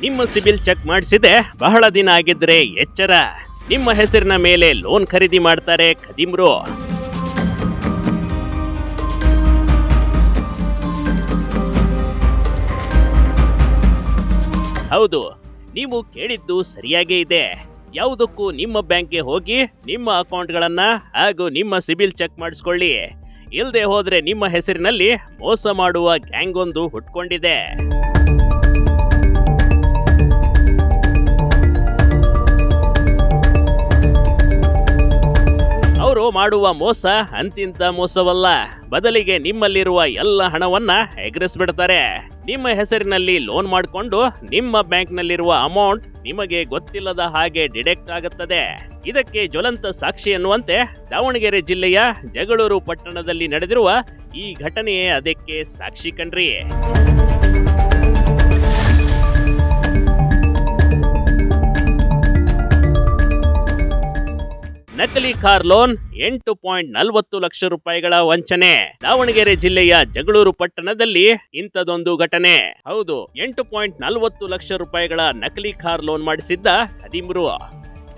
ನಿಮ್ಮ ಸಿಬಿಲ್ ಚೆಕ್ ಮಾಡಿಸಿದೆ ಬಹಳ ದಿನ ಆಗಿದ್ರೆ ಎಚ್ಚರ. ನಿಮ್ಮ ಹೆಸರಿನ ಮೇಲೆ ಲೋನ್ ಖರೀದಿ ಮಾಡ್ತಾರೆ ಖದೀಮ್ರು. ಹೌದು, ನೀವು ಕೇಳಿದ್ದು ಸರಿಯಾಗೇ ಇದೆ. ಯಾವುದಕ್ಕೂ ನಿಮ್ಮ ಬ್ಯಾಂಕ್ಗೆ ಹೋಗಿ ನಿಮ್ಮ ಅಕೌಂಟ್ಗಳನ್ನ ಹಾಗೂ ನಿಮ್ಮ ಸಿಬಿಲ್ ಚೆಕ್ ಮಾಡಿಸ್ಕೊಳ್ಳಿ. ಇಲ್ಲದೆ ಹೋದ್ರೆ ನಿಮ್ಮ ಹೆಸರಿನಲ್ಲಿ ಮೋಸ ಮಾಡುವ ಗ್ಯಾಂಗ್ ಒಂದು ಹುಟ್ಕೊಂಡಿದೆ. ಅವರು ಮಾಡುವ ಮೋಸ ಅಂತಿಂತ ಮೋಸವಲ್ಲ, ಬದಲಿಗೆ ನಿಮ್ಮಲ್ಲಿರುವ ಎಲ್ಲ ಹಣವನ್ನ ಎಗರಿಸ್ಬಿಡ್ತಾರೆ. ನಿಮ್ಮ ಹೆಸರಿನಲ್ಲಿ ಲೋನ್ ಮಾಡಿಕೊಂಡು ನಿಮ್ಮ ಬ್ಯಾಂಕ್ನಲ್ಲಿರುವ ಅಮೌಂಟ್ ನಿಮಗೆ ಗೊತ್ತಿಲ್ಲದ ಹಾಗೆ ಡಿಡಕ್ಟ್ ಆಗುತ್ತದೆ. ಇದಕ್ಕೆ ಜ್ವಲಂತ ಸಾಕ್ಷಿ ಎನ್ನುವಂತೆ ದಾವಣಗೆರೆ ಜಿಲ್ಲೆಯ ಜಗಳೂರು ಪಟ್ಟಣದಲ್ಲಿ ನಡೆದಿರುವ ಈ ಘಟನೆಯೇ ಅದಕ್ಕೆ ಸಾಕ್ಷಿ ಕಣ್ರಿ. ನಕಲಿ ಕಾರ್ ಲೋನ್ 8.40 ಲಕ್ಷ ರೂಪಾಯಿಗಳ ವಂಚನೆ. ದಾವಣಗೆರೆ ಜಿಲ್ಲೆಯ ಜಗಳೂರು ಪಟ್ಟಣದಲ್ಲಿ ಇಂಥದೊಂದು ಘಟನೆ. ಹೌದು, 8.40 ಲಕ್ಷ ರೂಪಾಯಿಗಳ ನಕಲಿ ಕಾರ್ ಲೋನ್ ಮಾಡಿಸಿದ್ದ ಖದೀಮ್ರು.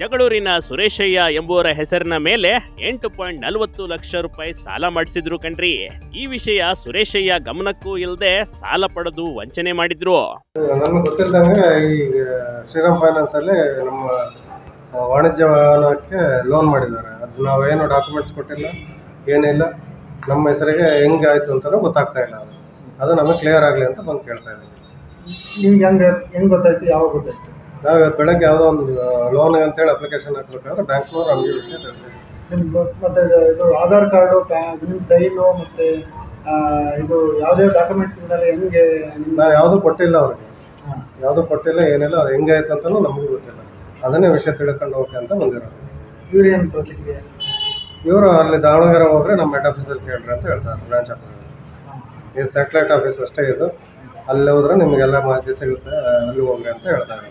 ಜಗಳೂರಿನ ಸುರೇಶಯ್ಯ ಎಂಬುವರ ಹೆಸರಿನ ಮೇಲೆ 8.40 ಲಕ್ಷ ರೂಪಾಯಿ ಸಾಲ ಮಾಡಿಸಿದ್ರು ಕಣ್ರಿ. ಈ ವಿಷಯ ಸುರೇಶಯ್ಯ ಗಮನಕ್ಕೂ ಇಲ್ಲದೆ ಸಾಲ ಪಡೆದು ವಂಚನೆ ಮಾಡಿದ್ರು. ನಮ್ಗೆ ಗೊತ್ತಿಲ್ಲದಂಗೆ ಈ ಶ್ರೀರಾಮ್ ಫೈನಾನ್ಸ್ ಅಲ್ಲಿ ನಮ್ಮ ವಾಣಿಜ್ಯ ವಾಹನಕ್ಕೆ ಲೋನ್ ಮಾಡಿದ್ದಾರೆ. ಅದು ನಾವೇನು ಡಾಕ್ಯುಮೆಂಟ್ಸ್ ಕೊಟ್ಟಿಲ್ಲ, ಏನಿಲ್ಲ. ನಮ್ಮ ಹೆಸರಿಗೆ ಹೆಂಗೆ ಆಯಿತು ಅಂತಲೂ ಗೊತ್ತಾಗ್ತಾ ಇಲ್ಲ. ಅದು ನಮಗೆ ಕ್ಲಿಯರ್ ಆಗಲಿ ಅಂತ ಬಂದು ಕೇಳ್ತಾ ಇದ್ದೀವಿ. ನಿಮ್ಗೆ ಹೆಂಗೆ ಗೊತ್ತಾಯ್ತು? ಯಾವಾಗ ಗೊತ್ತಾಯ್ತು? ನಾವು ಇವತ್ತು ಬೆಳಗ್ಗೆ ಯಾವುದೋ ಒಂದು ಲೋನ್ಗೆ ಅಂತೇಳಿ ಅಪ್ಲಿಕೇಶನ್ ಹಾಕ್ಬೇಕಾದ್ರೆ ಬ್ಯಾಂಕ್ನವ್ರು ನಮಗೆ ವಿಷಯ ತಿಳಿಸಿದ್ರು. ಮತ್ತು ಇದು ಆಧಾರ್ ಕಾರ್ಡು, ನಿಮ್ಮ ಸೈನು ಮತ್ತು ಇದು ಯಾವುದೇ ಡಾಕ್ಯುಮೆಂಟ್ಸ್ ಇದ್ದರೆ ಹೆಂಗೆ? ನಾನು ಯಾವುದೂ ಕೊಟ್ಟಿಲ್ಲ ಅವ್ರಿಗೆ, ಯಾವುದೂ ಕೊಟ್ಟಿಲ್ಲ, ಏನಿಲ್ಲ. ಅದು ಹೆಂಗೆ ಆಯ್ತು ಅಂತಲೂ ನಮಗೂ ಗೊತ್ತಿಲ್ಲ. ಅದನ್ನೇ ವಿಷಯ ತಿಳ್ಕೊಂಡು ಹೋಗಿ ಅಂತ ಬಂದಿರೋದು. ಇವ್ರು ಏನು ಪ್ರತಿಕ್ರಿಯೆ? ಇವರು ಅಲ್ಲಿ ದಾವಣಗೆರೆ ಹೋದರೆ ನಮ್ಮ ಹೆಡ್ ಆಫೀಸಲ್ಲಿ ಕೇಳ್ರಿ ಅಂತ ಹೇಳ್ತಾರೆ. ಬ್ರಾಂಚ್ ಆಫೀಸಲ್ಲಿ ಈ ಸ್ಯಾಟಲೈಟ್ ಆಫೀಸ್ ಅಷ್ಟೇ ಇದು, ಅಲ್ಲಿ ಹೋದ್ರೆ ನಿಮಗೆಲ್ಲ ಮಾಹಿತಿ ಸಿಗುತ್ತೆ, ಅಲ್ಲಿ ಹೋಗ್ರಿ ಅಂತ ಹೇಳ್ತಾರೆ.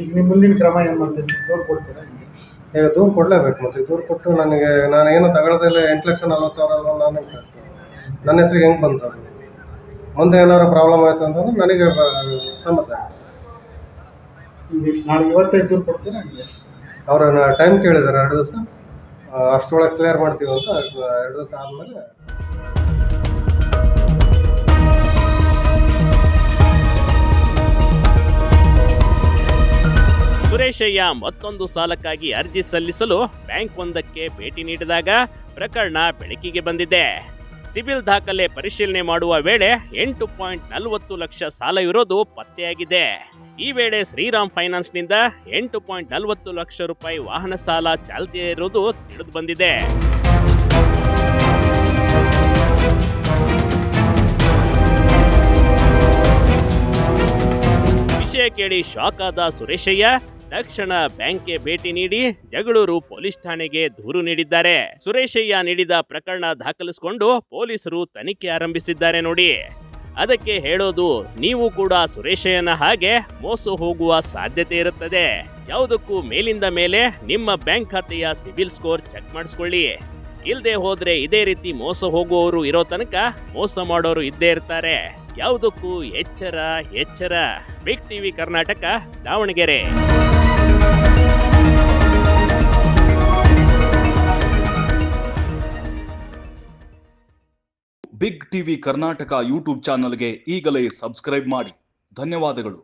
ಈಗ ನಿಮ್ಮ ಮುಂದಿನ ಕ್ರಮ ಏನು ಮಾಡ್ತೀವಿ? ದೂರು ಕೊಡ್ತೀರಾ? ಈಗ ದೂರು ಕೊಡಲೇಬೇಕು. ಮತ್ತು ದೂರು ಕೊಟ್ಟು ನಾನು ಏನು ತಗೊಳ್ಳೋದಿಲ್ಲ, 8,40,000 ನಾನು ಕಳಿಸ್ತೀನಿ. ನನ್ನ ಹೆಸ್ರಿಗೆ ಹೆಂಗೆ ಬಂತು? ಮುಂದೆ ಏನಾದ್ರು ಪ್ರಾಬ್ಲಮ್ ಆಯಿತು ಅಂತಂದ್ರೆ ನನಗೆ ಸಮಸ್ಯೆ ಆಗುತ್ತೆ. ನಾಳೆ ಇವತ್ತೈದು ದೂರು ಕೊಡ್ತೀರಾ? ಅವರು ಟೈಮ್ ಕೇಳಿದ್ದಾರೆ 2 ದಿವಸ, ಅಷ್ಟರೊಳಗೆ ಕ್ಲಿಯರ್ ಮಾಡ್ತೀವಿ ಅಂತ. 2 ದಿವಸ ಆದಮೇಲೆ ಸುರೇಶಯ್ಯ ಮತ್ತೊಂದು ಸಾಲಕ್ಕಾಗಿ ಅರ್ಜಿ ಸಲ್ಲಿಸಲು ಬ್ಯಾಂಕ್ ಒಂದಕ್ಕೆ ಭೇಟಿ ನೀಡಿದಾಗ ಪ್ರಕರಣ ಬೆಳಕಿಗೆ ಬಂದಿದೆ. ಸಿಬಿಲ್ ದಾಖಲೆ ಪರಿಶೀಲನೆ ಮಾಡುವ ವೇಳೆ 8.40 ಲಕ್ಷ ಸಾಲ ಇರೋದು ಪತ್ತೆಯಾಗಿದೆ. ಈ ವೇಳೆ ಶ್ರೀರಾಮ್ ಫೈನಾನ್ಸ್ನಿಂದ 8.40 ಲಕ್ಷ ರೂಪಾಯಿ ವಾಹನ ಸಾಲ ಚಾಲ್ತಿಯಿರುವುದು ತಿಳಿದು ಬಂದಿದೆ. ವಿಷಯ ಕೇಳಿ ಶಾಕ್ ಆದ ಸುರೇಶಯ್ಯ ತಕ್ಷಣ ಬ್ಯಾಂಕ್ಗೆ ಭೇಟಿ ನೀಡಿ ಜಗಳೂರು ಪೊಲೀಸ್ ಠಾಣೆಗೆ ದೂರು ನೀಡಿದ್ದಾರೆ. ಸುರೇಶಯ್ಯ ನೀಡಿದ ಪ್ರಕರಣ ದಾಖಲಿಸಿಕೊಂಡು ಪೊಲೀಸರು ತನಿಖೆ ಆರಂಭಿಸಿದ್ದಾರೆ ನೋಡಿ. ಅದಕ್ಕೆ ಹೇಳೋದು, ನೀವು ಕೂಡ ಸುರೇಶಯ್ಯನ ಹಾಗೆ ಮೋಸ ಹೋಗುವ ಸಾಧ್ಯತೆ ಇರುತ್ತದೆ. ಯಾವುದಕ್ಕೂ ಮೇಲಿಂದ ಮೇಲೆ ನಿಮ್ಮ ಬ್ಯಾಂಕ್ ಖಾತೆಯ ಸಿಬಿಲ್ ಸ್ಕೋರ್ ಚೆಕ್ ಮಾಡಿಸ್ಕೊಳ್ಳಿ. ಇಲ್ಲದೆ ಹೋದ್ರೆ ಇದೇ ರೀತಿ ಮೋಸ ಹೋಗುವವರು ಇರೋ ತನಕ ಮೋಸ ಮಾಡೋರು ಇದ್ದೇ ಇರ್ತಾರೆ. ಯಾವುದಕ್ಕೂ ಎಚ್ಚರ ಎಚ್ಚರ. Big TV Karnataka, Davanagere. Big TV Karnataka YouTube ಚಾನಲ್ಗೆ ಈಗಲೇ ಸಬ್ಸ್ಕ್ರೈಬ್ ಮಾಡಿ. ಧನ್ಯವಾದಗಳು.